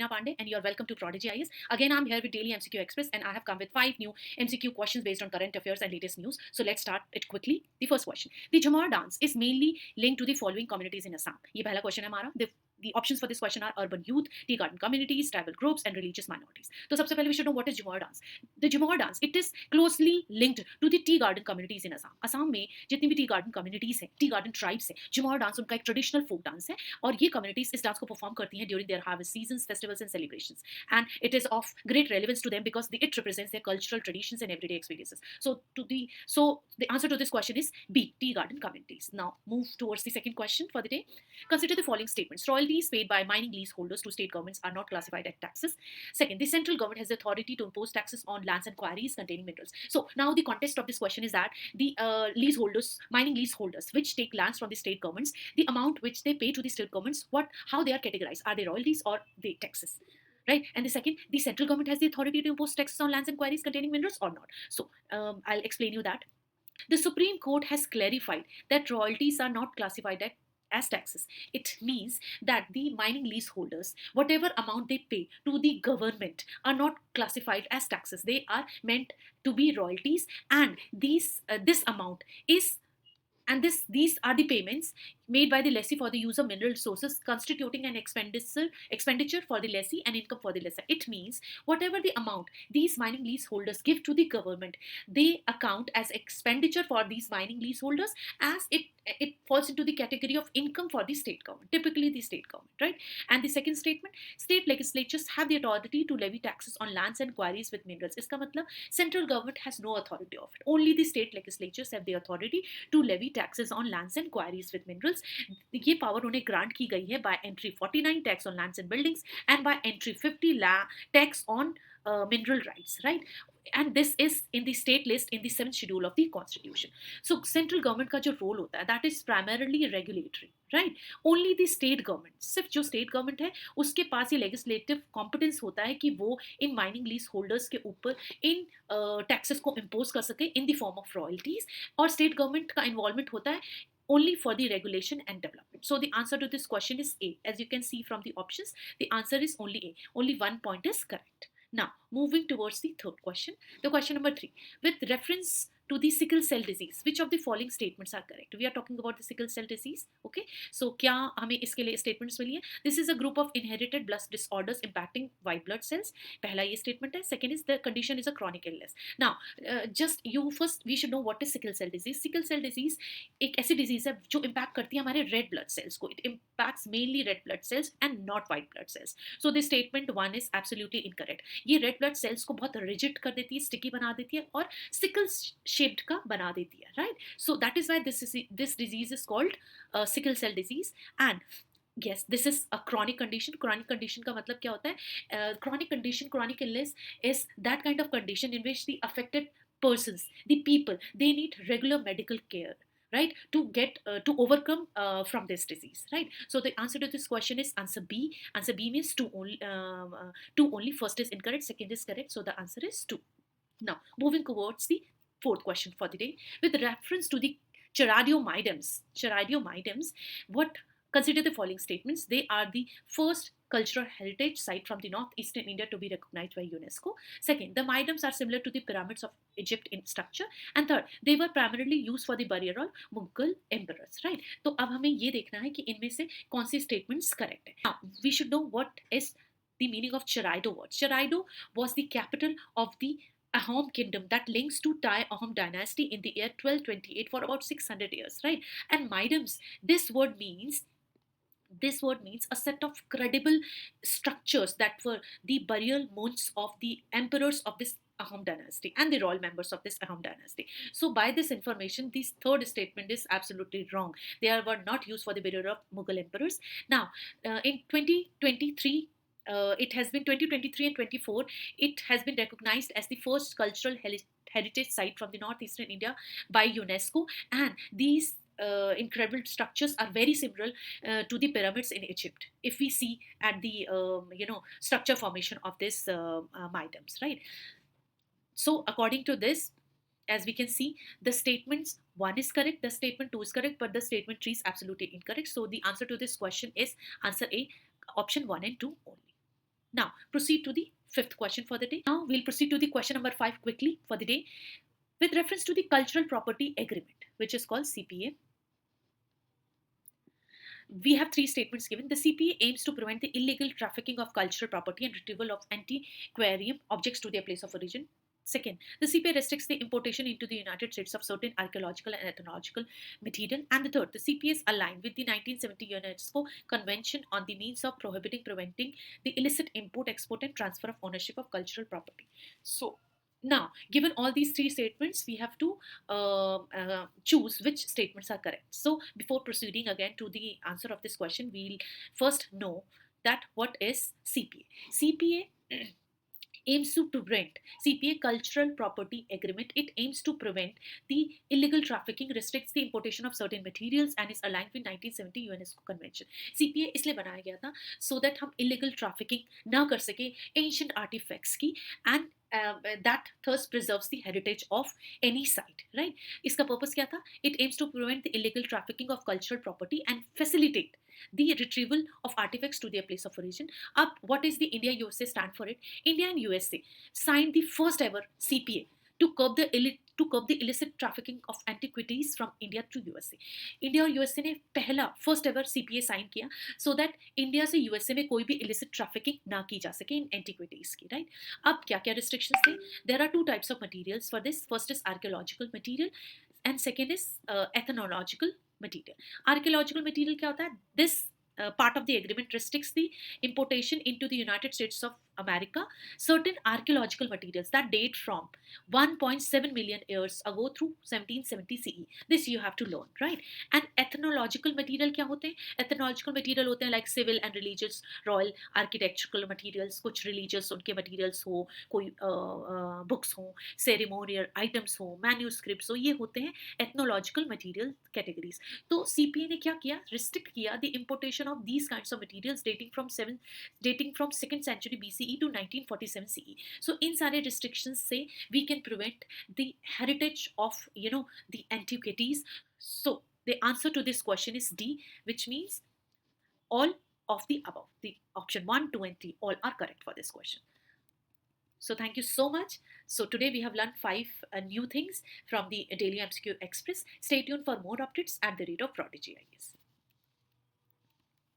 Tina Pandey, and you're welcome to Prodigy IS. Again, I'm here with Daily MCQ Express, and I have come with 5 new MCQ questions based on current affairs and latest news. So let's start it quickly. The first question: the Jhamar dance is mainly linked to the following communities in Assam. ये पहला question है हमारा. The options for this question are urban youth, tea garden communities, tribal groups, and religious minorities. So सबसे पहले we should know what is Jhamar dance. The Jhamar dance, it is closely linked to the tea garden communities in Assam. Assam में जितनी भी tea garden communities हैं, tea garden tribes हैं, जुमार dance उनका एक traditional folk dance है और ये कम्युनिटीज इस डांस को परफॉर्म करती हैं during their harvest seasons, festivals and celebrations, and it is of great relevance to them because it represents their cultural traditions and everyday experiences. So the answer to this question is B, tea garden communities. Now move towards the second question for the day. Consider the following statements: royalties paid by mining leaseholders to state governments are not classified as taxes. Second, the central government has the authority to impose taxes on lands and quarries containing minerals. So now the context of this question is that the leaseholders, mining leaseholders, which take lands from the state governments, the amount which they pay to the state governments, how they are categorized: are they royalties or they taxes? Right. And the second, the central government has the authority to impose taxes on lands and quarries containing minerals or not. So I'll explain you that. The Supreme Court has clarified that royalties are not classified as taxes. It means that the mining leaseholders, whatever amount they pay to the government, are not classified as taxes. They are meant to be royalties, and this amount is these are the payments made by the lessee for the use of mineral resources, constituting an expenditure for the lessee and income for the lessor. It means whatever the amount these mining leaseholders give to the government, they account as expenditure for these mining leaseholders, as it falls into the category of income for the state government, typically the state government, right? And the second statement: state legislatures have the authority to levy taxes on lands and quarries with minerals. इसका मतलब central government has no authority of it. Only the state legislatures have the authority to levy taxes on lands and quarries with minerals. ये power उन्हें grant की गई है by entry 49 tax on lands and buildings and by entry 50 tax on mineral rights, right? And this is in the state list in the 7th schedule of the constitution. So central government का जो role होता है, that is primarily regulatory, right? Only the state government, सिर्फ जो state government है उसके पास ये legislative competence होता है कि वो इन mining lease holders के ऊपर इन taxes को impose कर सके in the form of royalties, और state government का involvement होता है only for the regulation and development. So the answer to this question is A. As you can see from the options, the answer is only A. Only one point is correct. Now, moving towards the third question, the question number 3. With reference to the sickle cell disease, which of the following statements are correct? We are talking about the sickle cell disease, okay? So, क्या हमें इसके लिए statements मिली है? This is a group of inherited blood disorders impacting white blood cells. पहला ये statement है. Second is the condition is a chronic illness. Now, we should know what is sickle cell disease. Sickle cell disease एक ऐसी disease है जो impact करती है हमारे red blood cells को. It impacts mainly red blood cells and not white blood cells. So, this statement 1 is absolutely incorrect. ये red blood cells को बहुत rigid कर देती है, sticky बना देती है और sickle shaped का बना देती है, right? So that is why this disease is called sickle cell disease. And yes, this is a chronic condition. Chronic condition का मतलब क्या होता है? Chronic condition, chronic illness is that kind of condition in which the affected persons, the people, they need regular medical care, right, to get to overcome from this disease, right? So the answer to this question is answer B. Answer B means two only. First is incorrect, second is correct, so the answer is 2. Now moving towards the fourth question for the day, with reference to the Charaidiomidems, what consider the following statements: they are the first cultural heritage site from the northeastern India to be recognized by UNESCO. Second, the Midems are similar to the pyramids of Egypt in structure. And third, they were primarily used for the burial of Mughal emperors, right? तो अब हमें ये देखना है कि इनमें से कौन सी statements correct है. Now, we should know what is the meaning of Charaido word. Charaido was the capital of the Ahom kingdom that links to Tai Ahom dynasty in the year 1228 for about 600 years, right? And Midems, this word means a set of credible structures that were the burial mounds of the emperors of this Ahom dynasty and the royal members of this Ahom dynasty. So by this information, this third statement is absolutely wrong. They were not used for the burial of Mughal emperors. Now, in 2023, it has been 2023 and 24, it has been recognized as the first cultural heritage site from the northeastern India by UNESCO, and these incredible structures are very similar to the pyramids in Egypt if we see at the structure formation of this Midems, right? So according to this, as we can see, the statements 1 is correct, the statement 2 is correct, but the statement 3 is absolutely incorrect. So the answer to this question is answer A, option 1 and 2 only. Now, proceed to the fifth question for the day. Now, we'll proceed to the question number 5 quickly for the day with reference to the Cultural Property Agreement, which is called CPA. We have three statements given. The CPA aims to prevent the illegal trafficking of cultural property and retrieval of antiquarian objects to their place of origin. Second, the CPA restricts the importation into the United States of certain archaeological and ethnological material. And the third, the CPA is aligned with the 1970 UNESCO Convention on the means of prohibiting, preventing the illicit import, export, and transfer of ownership of cultural property. So, now, given all these three statements, we have to choose which statements are correct. So, before proceeding again to the answer of this question, we'll first know that what is CPA. CPA aims to prevent CPA Cultural Property Agreement. It aims to prevent the illegal trafficking, restricts the importation of certain materials and is aligned with 1970 UNESCO Convention. CPA इसलिए बनाया गया था so that हम illegal trafficking ना कर सके ancient artifacts की and that thus preserves the heritage of any site, right? इसका purpose क्या था? It aims to prevent the illegal trafficking of cultural property and facilitate the retrieval of artifacts to their place of origin. Up, what is the India USA stand for it? India and USA signed the first ever CPA to curb the illicit trafficking of antiquities from India to USA. India और USA ने पहला first ever CPA sign किया so that India से USA में कोई भी illicit trafficking ना की जा सके इन एंटिक्विटीज की, राइट? अब क्या क्या रिस्ट्रिक्शंस थे? There are two types of materials for this. First is archaeological material and second is ethnological material. Archaeological material क्या होता है? This part of the agreement restricts the importation into the United States of America certain archaeological materials that date from 1.7 million years ago through 1770 CE. This you have to learn, right? And ethnological material क्या होते हैं? Ethnological material होते हैं like civil and religious, royal, architectural materials. कुछ religious उनके materials हो, कोई books हो, ceremonial items हो, manuscripts हो, ये होते हैं ethnological material categories. तो CPA ने क्या किया? Restrict किया the importation of these kinds of materials dating from 2nd century BCE to 1947 CE. So in सारे restrictions से we can prevent the heritage of the antiquities. So the answer to this question is D, which means all of the above. The option 1, 2 and 3 all are correct for this question. So thank you so much. So today we have learned 5 new things from the Daily MCQ Express. Stay tuned for more updates at the rate of Prodigy, I guess.